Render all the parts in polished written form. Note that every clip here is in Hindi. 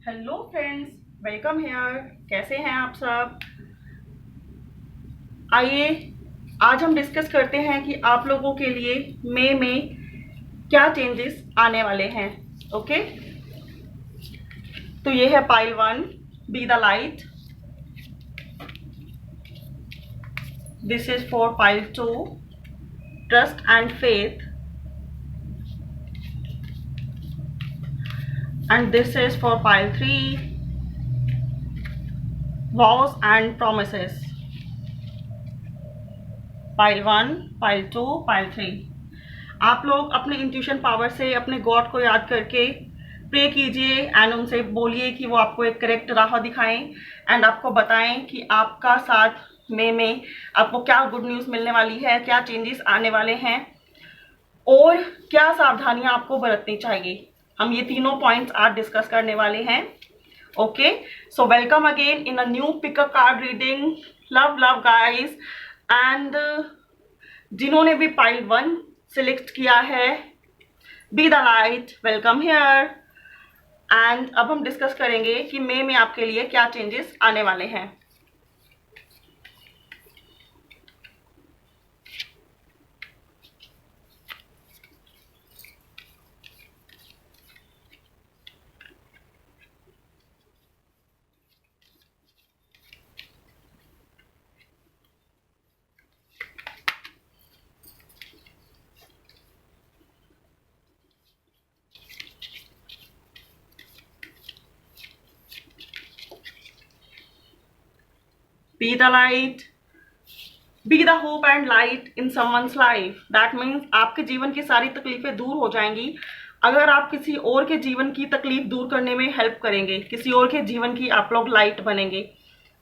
Hello friends, welcome hair. कैसे हैं आप सब? आइए आज हम डिस्कस करते हैं कि आप लोगों के लिए मई में क्या चेंजेस आने वाले हैं। ओके, तो ये है pile 1, be the light. This is for pile 2, trust and faith. And this is for pile 3, vows and promises। Pile 1, pile 2, pile 3। आप लोग अपने इंट्यूशन पावर से अपने गॉड को याद करके प्रे कीजिए एंड उनसे बोलिए कि वो आपको एक करेक्ट राह दिखाएं एंड आपको बताएं कि आपका साथ मई में आपको क्या गुड न्यूज़ मिलने वाली है, क्या चेंजेस आने वाले हैं और क्या सावधानियां आपको बरतनी चाहिए। हम ये तीनों पॉइंट्स आज डिस्कस करने वाले हैं। Okay, so welcome again in a new pickup card reading. Love love guys. And जिन्होंने भी पाइल 1 सिलेक्ट किया है, be the light, welcome here. And अब हम डिस्कस करेंगे कि मई में आपके लिए क्या चेंजेस आने वाले हैं। Be the light, be the hope and light in someone's life. That means आपके जीवन की सारी तकलीफें दूर हो जाएंगी अगर आप किसी और के जीवन की तकलीफ दूर करने में हेल्प करेंगे, किसी और के जीवन की आप लोग लाइट बनेंगे।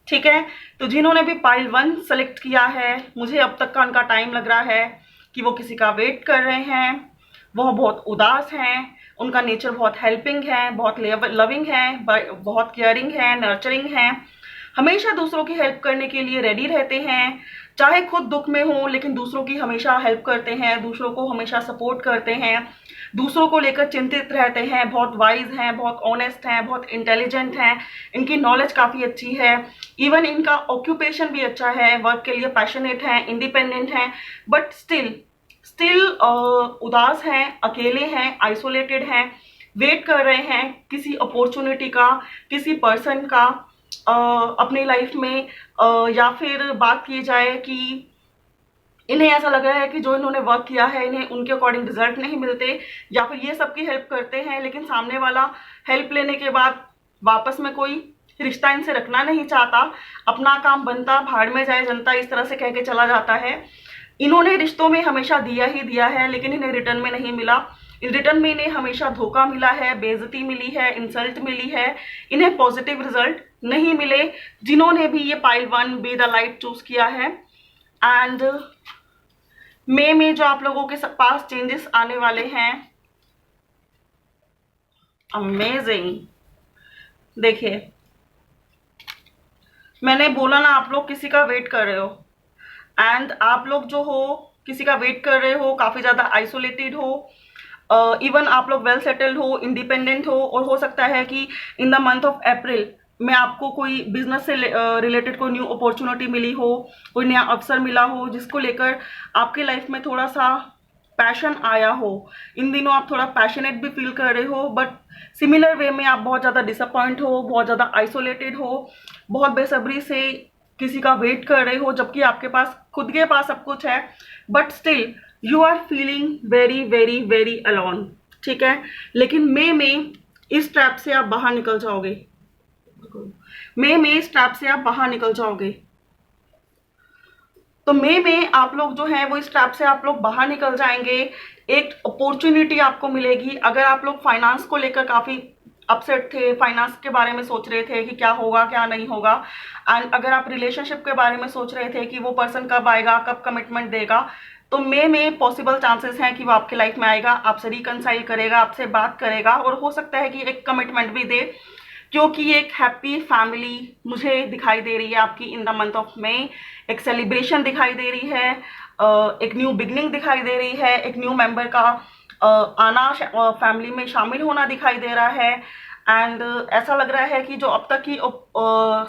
ठीक है, तो जिन्होंने भी पाइल 1 सेलेक्ट किया है, मुझे अब तक का उनका टाइम लग रहा है कि वो किसी का वेट कर रहे हैं, वह बहुत उदास हैं, उनका नेचर बहुत हेल्पिंग है, बहुत लविंग है, बहुत केयरिंग है, नर्चरिंग है, हमेशा दूसरों की हेल्प करने के लिए रेडी रहते हैं, चाहे खुद दुख में हो लेकिन दूसरों की हमेशा हेल्प करते हैं, दूसरों को हमेशा सपोर्ट करते हैं, दूसरों को लेकर चिंतित रहते हैं, बहुत वाइज हैं, बहुत ऑनेस्ट हैं, बहुत इंटेलिजेंट हैं, इनकी नॉलेज काफ़ी अच्छी है, इवन इनका ऑक्यूपेशन भी अच्छा है, वर्क के लिए पैशनेट हैं, इंडिपेंडेंट हैं, बट स्टिल उदास हैं, अकेले हैं, आइसोलेटेड हैं, वेट कर रहे हैं किसी अपॉर्चुनिटी का, किसी पर्सन का अपनी लाइफ में, या फिर बात की जाए कि इन्हें ऐसा लग रहा है कि जो इन्होंने वर्क किया है इन्हें उनके अकॉर्डिंग रिजल्ट नहीं मिलते, या फिर ये सबकी हेल्प करते हैं लेकिन सामने वाला हेल्प लेने के बाद वापस में कोई रिश्ता इनसे रखना नहीं चाहता, अपना काम बनता भाड़ में जाए जनता, इस तरह से कह के चला जाता है। इन्होंने रिश्तों में हमेशा दिया ही दिया है लेकिन इन्हें रिटर्न में नहीं मिला, इन रिटर्न में इन्हें हमेशा धोखा मिला है, बेइज्जती मिली है, इंसल्ट मिली है, इन्हें पॉजिटिव रिजल्ट नहीं मिले। जिन्होंने भी ये pile 1 be the light choose किया है, एंड मई में जो आप लोगों के पास चेंजेस आने वाले हैं, अमेजिंग। देखिए, मैंने बोला ना, आप लोग किसी का वेट कर रहे हो एंड आप लोग जो हो किसी का वेट कर रहे हो, काफी ज्यादा आइसोलेटेड हो, इवन आप लोग वेल सेटल्ड हो, इंडिपेंडेंट हो, और हो सकता है कि इन द मंथ ऑफ अप्रैल में आपको कोई बिजनेस से रिलेटेड कोई न्यू अपॉर्चुनिटी मिली हो, कोई नया अवसर मिला हो जिसको लेकर आपकी लाइफ में थोड़ा सा पैशन आया हो। इन दिनों आप थोड़ा पैशनेट भी फील कर रहे हो, बट सिमिलर वे में आप बहुत ज़्यादा डिसअपॉइंट हो, बहुत ज़्यादा आइसोलेटेड हो, बहुत बेसब्री से किसी का वेट कर रहे हो जबकि आपके पास खुद के पास सब कुछ है, but still you are feeling very very very alone. ठीक है, लेकिन मई में इस ट्रैप से आप बाहर निकल जाओगे, मई में इस ट्रैप से आप बाहर निकल जाओगे। तो मई में आप लोग जो है वो इस ट्रैप से आप लोग बाहर निकल जाएंगे, एक अपॉर्चुनिटी आपको मिलेगी। अगर आप लोग फाइनेंस को लेकर काफी अपसेट थे, फाइनेंस के बारे में सोच रहे थे कि क्या होगा क्या नहीं होगा, एंड अगर आप रिलेशनशिप के बारे में सोच रहे थे कि वो पर्सन कब आएगा, कब कमिटमेंट देगा, तो मई में पॉसिबल चांसेस हैं कि वो आपकी लाइफ में आएगा, आपसे रिकनसाइल करेगा, आपसे बात करेगा, और हो सकता है कि एक कमिटमेंट भी दे, क्योंकि एक हैप्पी फैमिली मुझे दिखाई दे रही है आपकी in the month of May. एक सेलिब्रेशन दिखाई दे रही है, एक न्यू बिगनिंग दिखाई दे रही है, एक न्यू मेंबर का आना, फैमिली में शामिल होना दिखाई दे रहा है, एंड ऐसा लग रहा है कि जो अब तक की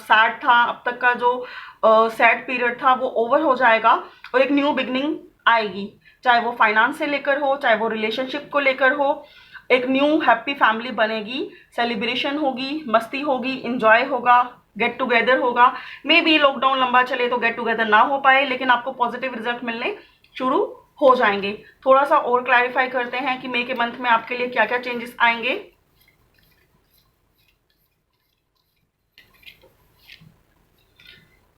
सैड था, अब तक का जो सैड पीरियड था वो ओवर हो जाएगा और एक न्यू बिगनिंग आएगी, चाहे वो फाइनेंस से लेकर हो, चाहे वो रिलेशनशिप को लेकर हो। एक न्यू हैप्पी फैमिली बनेगी, सेलिब्रेशन होगी, मस्ती होगी, इंजॉय होगा, गेट टुगेदर होगा। मे बी लॉकडाउन लंबा चले तो गेट टुगेदर ना हो पाए, लेकिन आपको पॉजिटिव रिजल्ट मिलने शुरू हो जाएंगे। थोड़ा सा और क्लैरिफाई करते हैं कि मई के मंथ में आपके लिए क्या क्या चेंजेस आएंगे।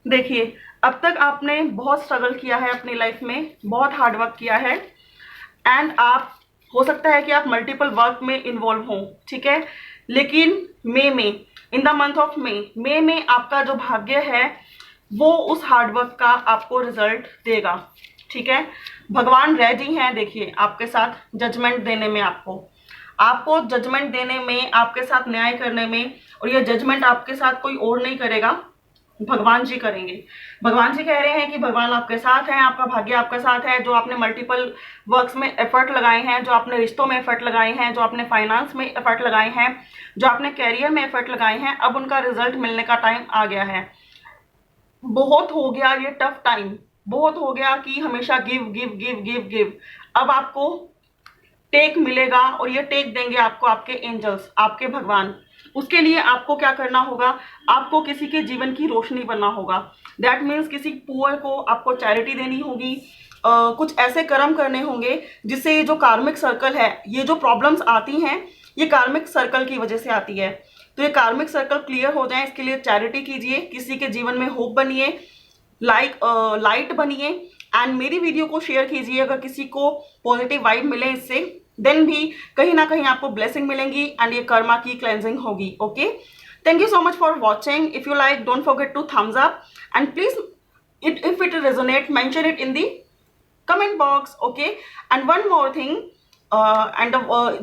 देखिए, अब तक आपने बहुत स्ट्रगल किया है अपनी लाइफ में, बहुत हार्डवर्क किया है, एंड आप हो सकता है कि आप मल्टीपल वर्क में इन्वॉल्व हों, ठीक है। लेकिन मई में, in the month of May में आपका जो भाग्य है वो उस हार्डवर्क का आपको रिजल्ट देगा, ठीक है। भगवान रेडी हैं, देखिए आपके साथ जजमेंट देने में, आपको जजमेंट देने में, आपके साथ न्याय करने में। और ये जजमेंट आपके साथ कोई और नहीं करेगा, भगवान जी करेंगे। भगवान जी कह रहे हैं कि भगवान आपके साथ हैं, आपका भाग्य आपके साथ है। जो आपने मल्टीपल वर्क्स में एफर्ट लगाए हैं, जो आपने रिश्तों में एफर्ट लगाए हैं, जो आपने फाइनेंस में एफर्ट लगाए हैं, जो आपने कैरियर में एफर्ट लगाए हैं, अब उनका रिजल्ट मिलने का टाइम आ गया है। बहुत हो गया ये टफ टाइम, बहुत हो गया कि हमेशा give give give give give. अब आपको टेक मिलेगा, और ये टेक देंगे आपको आपके एंजल्स, आपके भगवान। उसके लिए आपको क्या करना होगा, आपको किसी के जीवन की रोशनी बनना होगा। दैट मीन्स किसी पुअर को आपको चैरिटी देनी होगी, कुछ ऐसे कर्म करने होंगे जिससे ये जो कार्मिक सर्कल है, ये जो प्रॉब्लम्स आती हैं, ये कार्मिक सर्कल की वजह से आती है। तो ये कार्मिक सर्कल क्लियर हो जाए, इसके लिए चैरिटी कीजिए, किसी के जीवन में होप बनिए, लाइट बनिए, एंड मेरी वीडियो को शेयर कीजिए। अगर किसी को पॉजिटिव वाइब मिले इससे, देन भी कहीं ना कहीं आपको ब्लेसिंग मिलेंगी, एंड ये कर्मा की क्लेंजिंग होगी। Okay, thank you so much for watching. If you like, don't forget to thumbs up, and please, if it resonate, mention it in the comment box. Okay, and one more thing,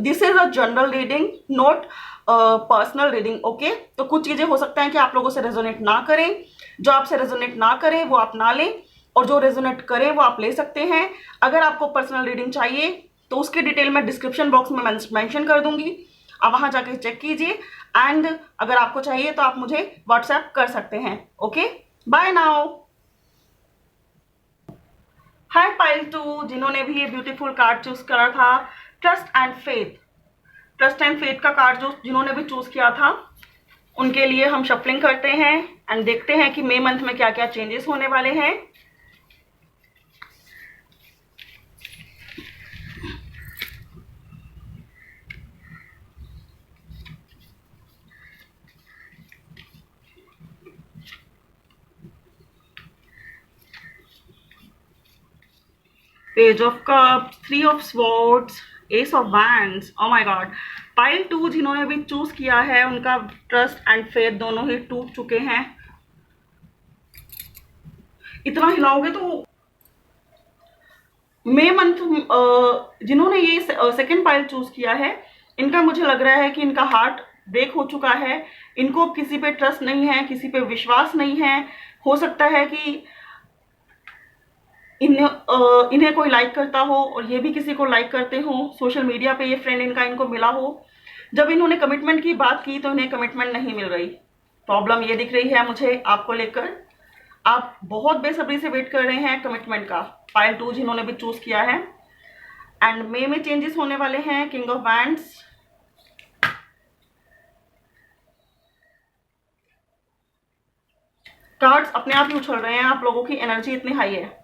this is a general reading, not personal reading. Okay, तो कुछ चीजें हो सकता है कि आप लोगों से रेजोनेट ना करें, जो आपसे रेजोनेट ना करें वो आप ना लें, और जो रेजोनेट करें वो आप ले सकते हैं। अगर आपको पर्सनल रीडिंग चाहिए तो उसकी डिटेल मैं डिस्क्रिप्शन बॉक्स में मेंशन कर दूंगी, आप वहां जाके चेक कीजिए। एंड अगर आपको चाहिए तो आप मुझे व्हाट्सएप कर सकते हैं। Okay, bye now. Hi pile 2, जिन्होंने भी ये ब्यूटीफुल कार्ड चूज करा था, trust and faith, trust and faith का कार्ड जो जिन्होंने भी चूज किया था, उनके लिए हम शफलिंग करते हैं एंड देखते हैं कि मई मंथ में क्या क्या चेंजेस होने वाले हैं। Page of cups, 3 of swords, S of wands. Oh my God, pile 2 जिन्होंने भी चूज किया है, उनका ट्रस्ट एंड फेथ दोनों ही टूट चुके हैं। इतना हिलाओगे तो मई मंथ, जिन्होंने ये सेकंड पाइल चूज किया है, इनका मुझे लग रहा है कि इनका हार्ट ब्रेक हो चुका है। इनको किसी पे ट्रस्ट नहीं है, किसी पे विश्वास नहीं है। हो सकता है कि इन्हें कोई लाइक करता हो और ये भी किसी को लाइक करते हो, सोशल मीडिया पे ये फ्रेंड इनका इनको मिला हो। जब इन्होंने कमिटमेंट की बात की तो इन्हें कमिटमेंट नहीं मिल रही। प्रॉब्लम ये दिख रही है मुझे आपको लेकर, आप बहुत बेसब्री से वेट कर रहे हैं कमिटमेंट का। पाइल 2 जिन्होंने भी चूज किया है, एंड मई में चेंजेस होने वाले हैं। किंग ऑफ वैंड्स, कार्ड्स अपने आप ही उछल रहे हैं, आप लोगों की एनर्जी इतनी हाई है।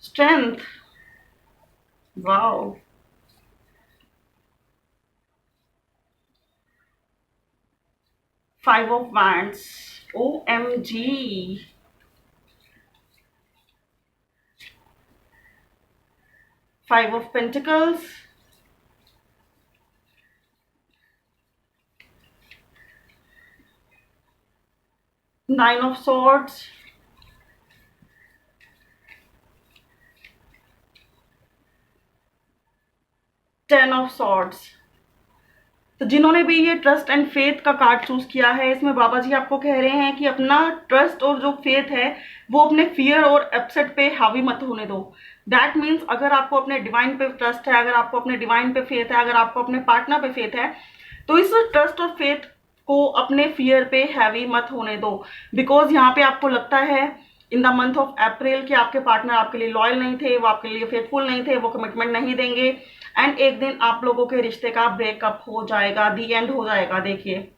Strength, wow, five of wands, OMG, five of pentacles, nine of swords, 10 of swords. तो जिन्होंने भी ये ट्रस्ट एंड फेथ का कार्ड चूज किया है, इसमें बाबा जी आपको कह रहे हैं कि अपना ट्रस्ट और जो फेथ है वो अपने फियर और अपसेट पे हावी मत होने दो। दैट मीन्स अगर आपको अपने डिवाइन पे ट्रस्ट है, अगर आपको अपने डिवाइन पे फेथ है, अगर आपको अपने पार्टनर पे फेथ है, तो इस ट्रस्ट और फेथ को अपने फियर पे हैवी मत होने दो। बिकॉज यहाँ पे आपको लगता है इन द मंथ ऑफ अप्रैल कि आपके पार्टनर आपके लिए लॉयल नहीं थे, वो आपके लिए फेथफुल नहीं थे, वो कमिटमेंट नहीं देंगे, एंड एक दिन आप लोगों के रिश्ते का ब्रेकअप हो जाएगा, दी एंड हो जाएगा। देखिए,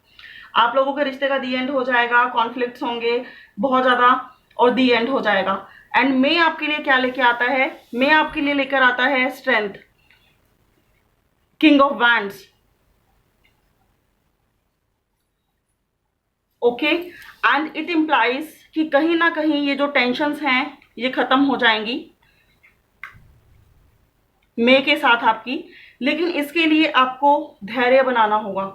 आप लोगों के रिश्ते का दी एंड हो जाएगा, कॉन्फ्लिक्ट्स होंगे बहुत ज्यादा और दी एंड हो जाएगा। एंड मे आपके लिए क्या लेके आता है? मे आपके लिए लेकर आता है strength, king of wands. Okay, and it implies कि कहीं ना कहीं ये जो टेंशन्स हैं ये खत्म हो जाएंगी मे के साथ आपकी। लेकिन इसके लिए आपको धैर्य बनाना होगा,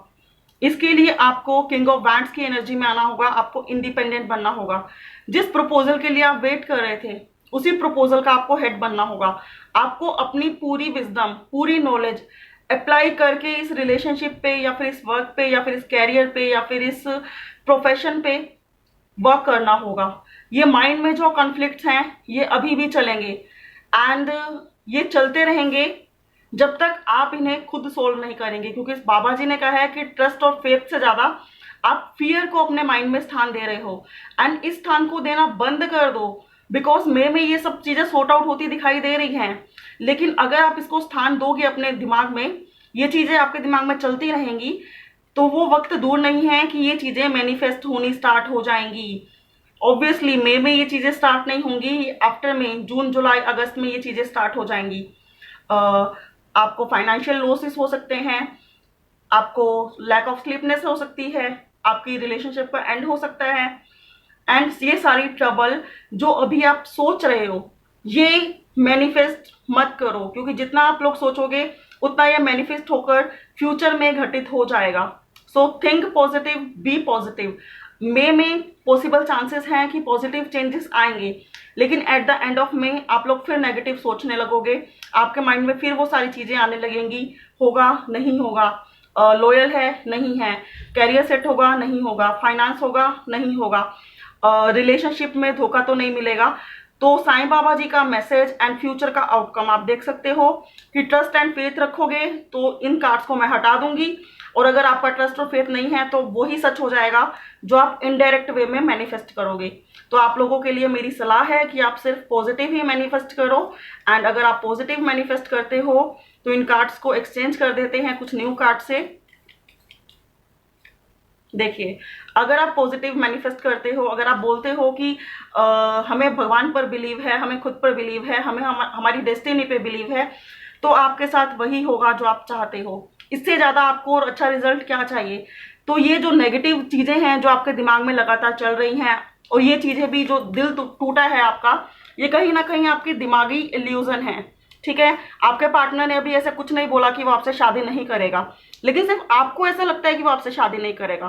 इसके लिए आपको किंग ऑफ वैंड्स की एनर्जी में आना होगा, आपको इंडिपेंडेंट बनना होगा। जिस प्रपोजल के लिए आप वेट कर रहे थे उसी प्रपोजल का आपको हेड बनना होगा। आपको अपनी पूरी विजडम, पूरी नॉलेज अप्लाई करके इस रिलेशनशिप पे या फिर इस वर्क पे या फिर इस कैरियर पे या फिर इस प्रोफेशन पे वर्क करना होगा। ये माइंड में जो कॉन्फ्लिक्ट्स हैं ये अभी भी चलेंगे एंड ये चलते रहेंगे जब तक आप इन्हें खुद सोल्व नहीं करेंगे, क्योंकि बाबा जी ने कहा है कि ट्रस्ट और फेथ से ज्यादा आप फियर को अपने माइंड में स्थान दे रहे हो, एंड इस स्थान को देना बंद कर दो। बिकॉज मे में ये सब चीजें सॉर्ट आउट होती दिखाई दे रही हैं, लेकिन अगर आप इसको स्थान दोगे अपने दिमाग में, ये चीजें आपके दिमाग में चलती रहेंगी, तो वो वक्त दूर नहीं है कि ये चीजें मैनिफेस्ट होनी स्टार्ट हो जाएंगी। ऑब्वियसली मे में ये चीजें स्टार्ट नहीं होंगी, आफ्टर में जून जुलाई अगस्त में ये चीजें स्टार्ट हो जाएंगी। आपको फाइनेंशियल लॉसेस हो सकते हैं, आपको लैक ऑफ स्लीपनेस हो सकती है, आपकी रिलेशनशिप का एंड हो सकता है, एंड ये सारी ट्रबल जो अभी आप सोच रहे हो ये मैनिफेस्ट मत करो, क्योंकि जितना आप लोग सोचोगे उतना ये मैनिफेस्ट होकर फ्यूचर में घटित हो जाएगा। So think positive, be positive. May में पॉसिबल चांसेस हैं कि पॉजिटिव चेंजेस आएंगे, लेकिन at the end of May आप लोग फिर नेगेटिव सोचने लगोगे, आपके माइंड में फिर वो सारी चीजें आने लगेंगी, होगा नहीं होगा, लॉयल है नहीं है, कैरियर सेट होगा नहीं होगा, फाइनेंस होगा नहीं होगा, रिलेशनशिप में धोखा तो नहीं मिलेगा। तो साईं बाबा जी का मैसेज एंड फ्यूचर का आउटकम आप देख सकते हो कि ट्रस्ट एंड फेथ रखोगे तो इन कार्ड्स को मैं हटा दूंगी, और अगर आपका ट्रस्ट और फेथ नहीं है तो वही सच हो जाएगा जो आप इनडायरेक्ट वे में मैनिफेस्ट करोगे। तो आप लोगों के लिए मेरी सलाह है कि आप सिर्फ पॉजिटिव ही मैनिफेस्ट करो, एंड अगर आप पॉजिटिव मैनिफेस्ट करते हो तो इन कार्ड्स को एक्सचेंज कर देते हैं कुछ न्यू कार्ड से। देखिए, अगर आप पॉजिटिव मैनिफेस्ट करते हो, अगर आप बोलते हो कि हमें भगवान पर बिलीव है, हमें खुद पर बिलीव है, हमें हमारी डेस्टिनी पे बिलीव है, तो आपके साथ वही होगा जो आप चाहते हो। इससे ज्यादा आपको और अच्छा रिजल्ट क्या चाहिए? तो ये जो नेगेटिव चीजें हैं जो आपके दिमाग में लगातार चल रही हैं, और ये चीजें भी जो दिल टूटा है आपका, ये कहीं ना कहीं आपकी दिमागी इल्यूजन है। ठीक है, आपके पार्टनर ने अभी ऐसा कुछ नहीं बोला कि वो आपसे शादी नहीं करेगा, लेकिन सिर्फ आपको ऐसा लगता है कि वो आपसे शादी नहीं करेगा।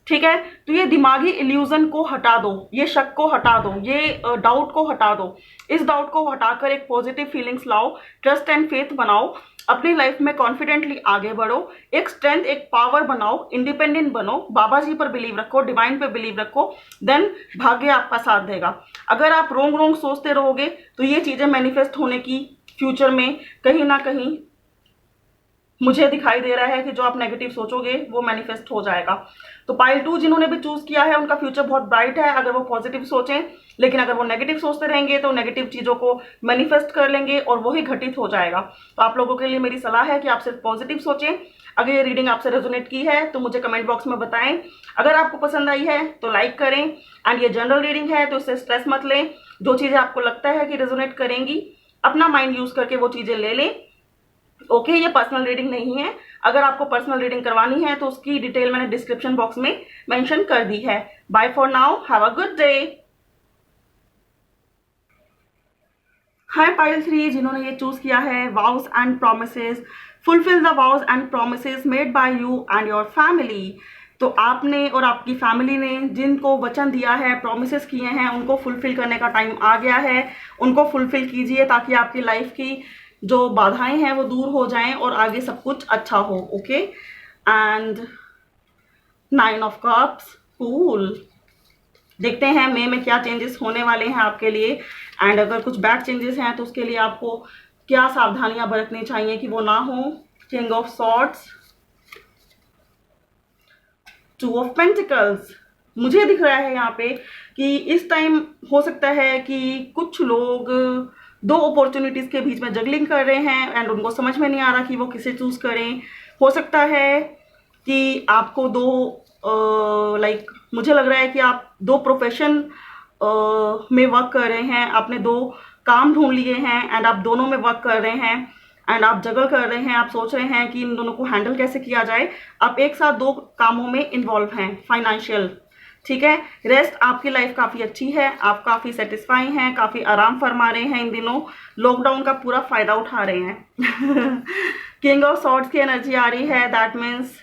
ठीक है, तो ये दिमागी इल्यूजन को हटा दो, ये शक को हटा दो, ये डाउट को हटा दो। इस डाउट को हटाकर एक पॉजिटिव फीलिंग्स लाओ, ट्रस्ट एंड फेथ बनाओ, अपनी लाइफ में कॉन्फिडेंटली आगे बढ़ो, एक स्ट्रेंथ, एक पावर बनाओ, इंडिपेंडेंट बनो, बाबा जी पर बिलीव रखो, डिवाइन पे बिलीव रखो, देन भाग्य आपका साथ देगा। अगर आप रोंग सोचते रहोगे तो ये चीजें मैनिफेस्ट होने की फ्यूचर में कहीं ना कहीं मुझे दिखाई दे रहा है कि जो आप नेगेटिव सोचोगे वो मैनिफेस्ट हो जाएगा। तो पाइल 2 जिन्होंने भी चूज किया है उनका फ्यूचर बहुत ब्राइट है अगर वो पॉजिटिव सोचें, लेकिन अगर वो नेगेटिव सोचते रहेंगे तो नेगेटिव चीजों को मैनिफेस्ट कर लेंगे और वही घटित हो जाएगा। तो आप लोगों के लिए मेरी सलाह है कि आप सिर्फ पॉजिटिव सोचें। अगर ये रीडिंग आपसे रेजोनेट की है तो मुझे कमेंट बॉक्स में बताएं। अगर आपको पसंद आई है तो लाइक करें, एंड ये जनरल रीडिंग है तो इससे स्ट्रेस मत लें। जो चीजें आपको लगता है कि रेजोनेट करेंगी, अपना माइंड यूज करके वो चीजें ले लें। ओके, ये पर्सनल रीडिंग नहीं है। अगर आपको पर्सनल रीडिंग करवानी है तो उसकी डिटेल मैंने डिस्क्रिप्शन बॉक्स में मेंशन कर दी है। Bye for now, have a good day. Hi pile 3 जिन्होंने ये चूज किया है, vows and promises, fulfil the vows and promises made by you and your family. तो आपने और आपकी फैमिली ने जिनको वचन दिया है, प्रोमिसेस किए हैं, उनको फुलफिल करने का टाइम आ गया है। उनको फुलफिल कीजिए ताकि आपकी लाइफ की जो बाधाएं हैं वो दूर हो जाएं और आगे सब कुछ अच्छा हो। Okay, and 9 of cups, cool, देखते हैं मई में क्या चेंजेस होने वाले हैं आपके लिए, एंड अगर कुछ बैड चेंजेस हैं तो उसके लिए आपको क्या सावधानियां बरतनी चाहिए कि वो ना हो। King of swords, two of pentacles, मुझे दिख रहा है यहाँ पे कि इस टाइम हो सकता है कि कुछ लोग दो अपॉर्चुनिटीज के बीच में जगलिंग कर रहे हैं एंड उनको समझ में नहीं आ रहा कि वो किसे चूज करें। हो सकता है कि आपको दो मुझे लग रहा है कि आप दो प्रोफेशन में वर्क कर रहे हैं, आपने दो काम ढूंढ लिए हैं एंड आप दोनों में वर्क कर रहे हैं एंड आप जगल कर रहे हैं। आप सोच रहे हैं कि इन दोनों को हैंडल कैसे किया जाए। आप एक साथ दो कामों में इन्वॉल्व हैं, फाइनेंशियल, ठीक है। रेस्ट आपकी लाइफ काफी अच्छी है, आप काफी सेटिस्फाई हैं, काफी आराम फरमा रहे हैं, इन दिनों लॉकडाउन का पूरा फायदा उठा रहे हैं। किंग ऑफ सॉर्ड्स की एनर्जी आ रही है, दैट मीन्स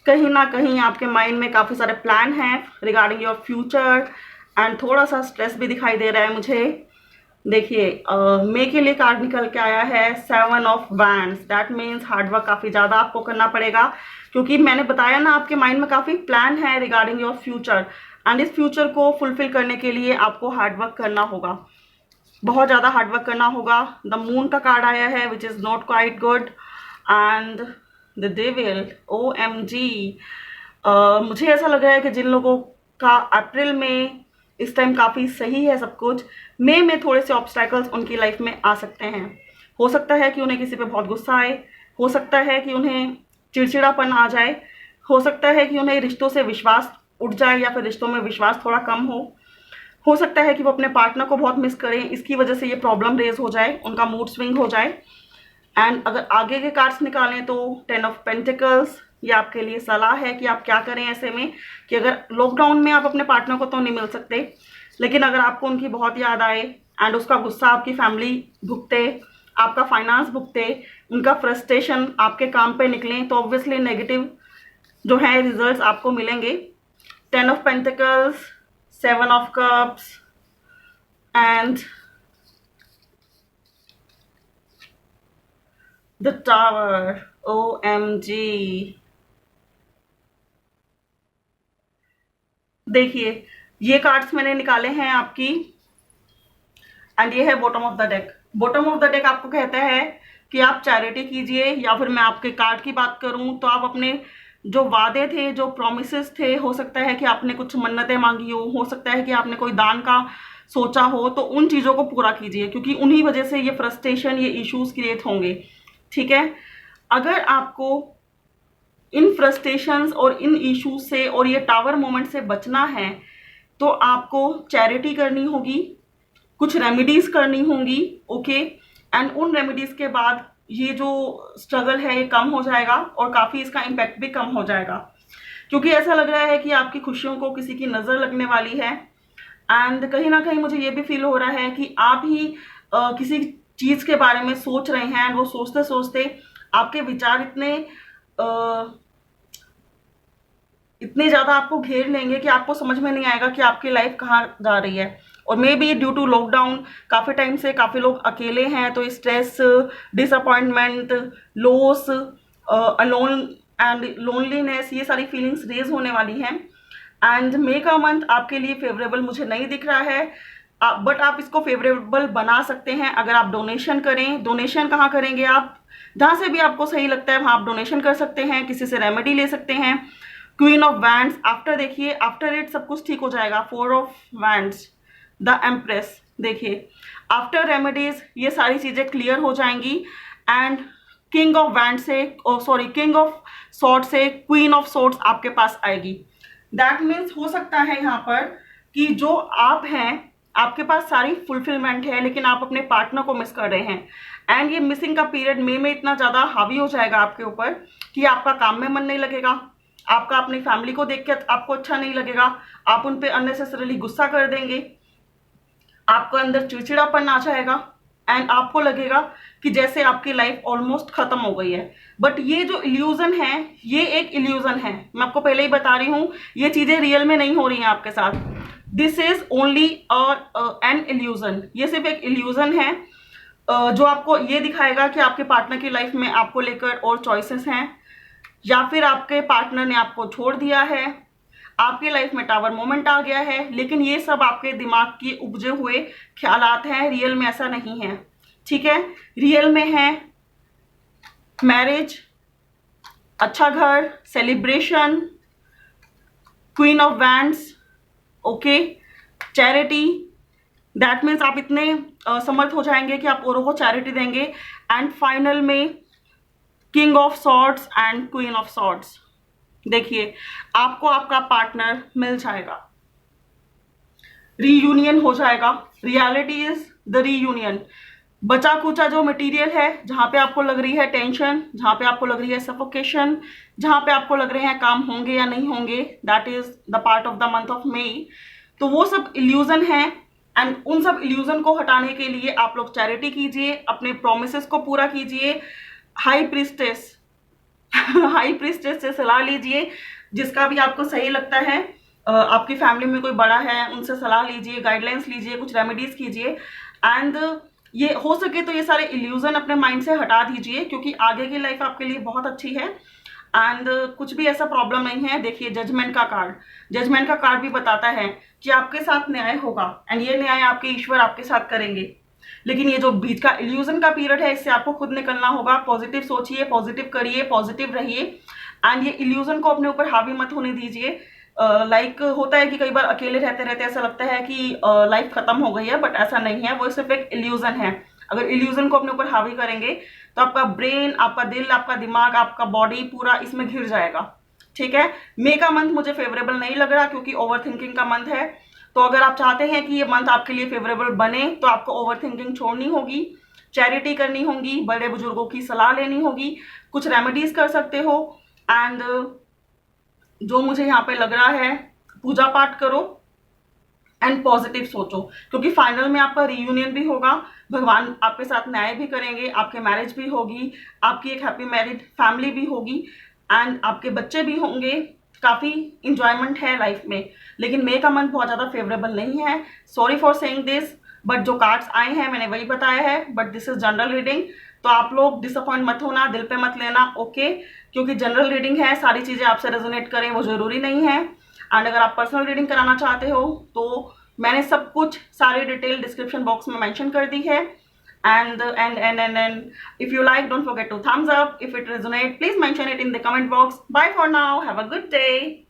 कहीं ना कहीं आपके माइंड में काफी सारे प्लान हैं रिगार्डिंग योर फ्यूचर एंड थोड़ा सा स्ट्रेस भी दिखाई दे रहा है मुझे। देखिए मे के लिए कार्ड निकल के आया है 7 of wands, that means hard work काफी ज्यादा आपको करना पड़ेगा, क्योंकि मैंने बताया ना आपके माइंड में काफी प्लान है रिगार्डिंग योर फ्यूचर एंड इस फ्यूचर को फुलफिल करने के लिए आपको हार्डवर्क करना होगा, बहुत ज्यादा हार्डवर्क करना होगा। द मून का कार्ड आया है which is not quite good and the devil, OMG। मुझे ऐसा लग रहा है कि जिन लोगों का अप्रैल में इस टाइम काफ़ी सही है सब कुछ, मई में थोड़े से ऑब्स्टैकल्स उनकी लाइफ में आ सकते हैं। हो सकता है कि उन्हें किसी पे बहुत गुस्सा आए, हो सकता है कि उन्हें चिड़चिड़ापन आ जाए, हो सकता है कि उन्हें रिश्तों से विश्वास उठ जाए या फिर रिश्तों में विश्वास थोड़ा कम हो सकता है कि वो अपने पार्टनर को बहुत मिस करें, इसकी वजह से ये प्रॉब्लम रेज हो जाए, उनका मूड स्विंग हो जाए। एंड अगर आगे के कार्ड्स निकालें तो 10 ऑफ पेंटिकल्स, ये आपके लिए सलाह है कि आप क्या करें ऐसे में कि अगर लॉकडाउन में आप अपने पार्टनर को तो नहीं मिल सकते, लेकिन अगर आपको उनकी बहुत याद आए एंड उसका गुस्सा आपकी फैमिली भुगते, आपका फाइनेंस भुगते, उनका फ्रस्ट्रेशन आपके काम पे निकले, तो ऑब्वियसली नेगेटिव जो है रिजल्ट्स आपको मिलेंगे। 10 of pentacles, 7 of cups and the tower, OMG। देखिए ये कार्ड्स मैंने निकाले हैं आपकी एंड ये है bottom of the deck. Bottom of the deck आपको कहता है कि आप चैरिटी कीजिए, या फिर मैं आपके कार्ड की बात करूं तो आप अपने जो वादे थे, जो प्रोमिसेस थे, हो सकता है कि आपने कुछ मन्नतें मांगी हो सकता है कि आपने कोई दान का सोचा हो, तो उन चीज़ों को पूरा कीजिए, क्योंकि उन्हीं वजह से ये फ्रस्ट्रेशन, ये इश्यूज क्रिएट होंगे, ठीक है। अगर आपको इन फ्रस्ट्रेशंस और इन इश्यूज से और ये टावर मोमेंट से बचना है तो आपको चैरिटी करनी होगी, कुछ रेमेडीज करनी होंगी, ओके। एंड उन रेमेडीज के बाद ये जो स्ट्रगल है ये कम हो जाएगा और काफी इसका इम्पैक्ट भी कम हो जाएगा, क्योंकि ऐसा लग रहा है कि आपकी खुशियों को किसी की नजर लगने वाली है। एंड कहीं ना कहीं मुझे ये भी फील हो रहा है कि आप ही किसी चीज के बारे में सोच रहे हैं एंड वो सोचते सोचते आपके विचार इतने ज्यादा आपको घेर लेंगे कि आपको समझ में नहीं आएगा कि आपकी लाइफ कहाँ जा रही है। और maybe due to lockdown काफी टाइम से काफी लोग अकेले हैं, तो stress, disappointment, loss, alone and loneliness, ये सारी फीलिंग्स रेज होने वाली हैं। एंड मे का मंथ आपके लिए फेवरेबल मुझे नहीं दिख रहा है, बट आप इसको फेवरेबल बना सकते हैं अगर आप डोनेशन करें। डोनेशन कहाँ करेंगे आप? जहां से भी आपको सही लगता है वहां आप डोनेशन कर सकते हैं, किसी से रेमेडी ले सकते हैं। क्वीन ऑफ वैंड्स, आफ्टर देखिए, आफ्टर इट सब कुछ ठीक हो जाएगा। 4 ऑफ वैंड्स, द एम्प्रेस, देखिए आफ्टर रेमेडीज ये सारी चीजें क्लियर हो जाएंगी। एंड किंग ऑफ वैंड से, सॉरी, किंग ऑफ सॉर्ड से क्वीन ऑफ सॉर्ड्स आपके पास आएगी। दैट मीन्स हो सकता है यहाँ पर कि जो आप हैं, आपके पास सारी फुलफिलमेंट है, लेकिन आप अपने पार्टनर को मिस कर रहे हैं। एंड ये मिसिंग का पीरियड मई में इतना ज्यादा हावी हो जाएगा आपके ऊपर कि आपका काम में मन नहीं लगेगा, आपका अपनी फैमिली को देख के आपको अच्छा नहीं लगेगा, आप उन पे अननेसेसरीली गुस्सा कर देंगे, आपको अंदर चिड़चिड़ापन आ जाएगा एंड आपको लगेगा कि जैसे आपकी लाइफ ऑलमोस्ट खत्म हो गई है। बट ये जो इल्यूजन है, ये एक इल्यूजन है, मैं आपको पहले ही बता रही हूँ, ये चीजें रियल में नहीं हो रही हैं आपके साथ। This is only an illusion, ये सिर्फ एक इल्यूजन है जो आपको ये दिखाएगा कि आपके पार्टनर की लाइफ में आपको लेकर और चॉइसेस हैं, या फिर आपके पार्टनर ने आपको छोड़ दिया है, आपके लाइफ में टावर मोमेंट आ गया है, लेकिन ये सब आपके दिमाग के उपजे हुए ख्यालात हैं, रियल में ऐसा नहीं है। ठीक है, रियल में है मैरिज, अच्छा घर, celebration, queen of wands, okay, charity. That means आप इतने समर्थ हो जाएंगे कि आप औरों को चैरिटी देंगे। एंड फाइनल में king of swords and queen of swords. देखिए, आपको आपका पार्टनर मिल जाएगा, रीयूनियन हो जाएगा। Reality is the reunion. बचा कुचा जो मटेरियल है, जहां पे आपको लग रही है टेंशन, जहां पे आपको लग रही है सफोकेशन, जहां पे आपको लग रहे हैं काम होंगे या नहीं होंगे, that is the part of the month of May. तो वो सब इल्यूजन है, एंड उन सब इल्यूजन को हटाने के लिए आप लोग चैरिटी कीजिए, अपने प्रोमिसेस को पूरा कीजिए। हाई प्रीस्टेस हाई प्रीस्टेस से सलाह लीजिए, जिसका भी आपको सही लगता है। आपकी फैमिली में कोई बड़ा है, उनसे सलाह लीजिए, गाइडलाइंस लीजिए, कुछ रेमेडीज कीजिए। एंड ये हो सके तो ये सारे इल्यूजन अपने माइंड से हटा दीजिए, क्योंकि आगे की लाइफ आपके लिए बहुत अच्छी है। एंड कुछ भी ऐसा प्रॉब्लम नहीं है। देखिए, जजमेंट का कार्ड भी बताता है कि आपके साथ न्याय होगा, एंड ये न्याय आपके ईश्वर आपके साथ करेंगे। लेकिन ये जो बीच का इल्यूजन का पीरियड है, इससे आपको खुद निकलना होगा। पॉजिटिव सोचिए, पॉजिटिव करिए, पॉजिटिव रहिए, एंड ये इल्यूजन को अपने ऊपर हावी मत होने दीजिए। लाइक होता है कि कई बार अकेले रहते रहते ऐसा लगता है कि लाइफ खत्म हो गई है, बट ऐसा नहीं है, वो सिर्फ एक इल्यूजन है। अगर इल्यूजन को अपने ऊपर हावी करेंगे तो आपका ब्रेन, आपका दिल, आपका दिमाग, आपका बॉडी पूरा इसमें घिर जाएगा। ठीक है, मे का मंथ मुझे फेवरेबल नहीं लग रहा, क्योंकि ओवर थिंकिंग का मंथ है। तो अगर आप चाहते हैं कि ये मंथ आपके लिए फेवरेबल बने, तो आपको ओवर थिंकिंग छोड़नी होगी, चैरिटी करनी होगी, बड़े बुजुर्गों की सलाह लेनी होगी, कुछ रेमेडीज कर सकते हो। एंड जो मुझे यहाँ पे लग रहा है, पूजा पाठ करो एंड पॉजिटिव सोचो, क्योंकि फाइनल में आपका रीयूनियन भी होगा, भगवान आपके साथ न्याय भी करेंगे, आपके मैरिज भी होगी, आपकी एक हैप्पी मैरिड फैमिली भी होगी, एंड आपके बच्चे भी होंगे। काफी इंजॉयमेंट है लाइफ में। लेकिन मे का मंथ बहुत ज्यादा फेवरेबल नहीं है, sorry for saying this, but जो कार्ड्स आए हैं मैंने वही बताया है, but this is general reading. तो आप लोग डिसअपॉइंट मत होना, दिल पे मत लेना, ओके, क्योंकि जनरल रीडिंग है, सारी चीजें आपसे रेजोनेट करें वो जरूरी नहीं है। एंड अगर आप पर्सनल रीडिंग कराना चाहते हो तो मैंने सब कुछ सारी डिटेल डिस्क्रिप्शन बॉक्स में मेंशन कर दी है। And if you like, don't forget to thumbs up. If it resonates, please mention it in the comment box. Bye for now. Have a good day.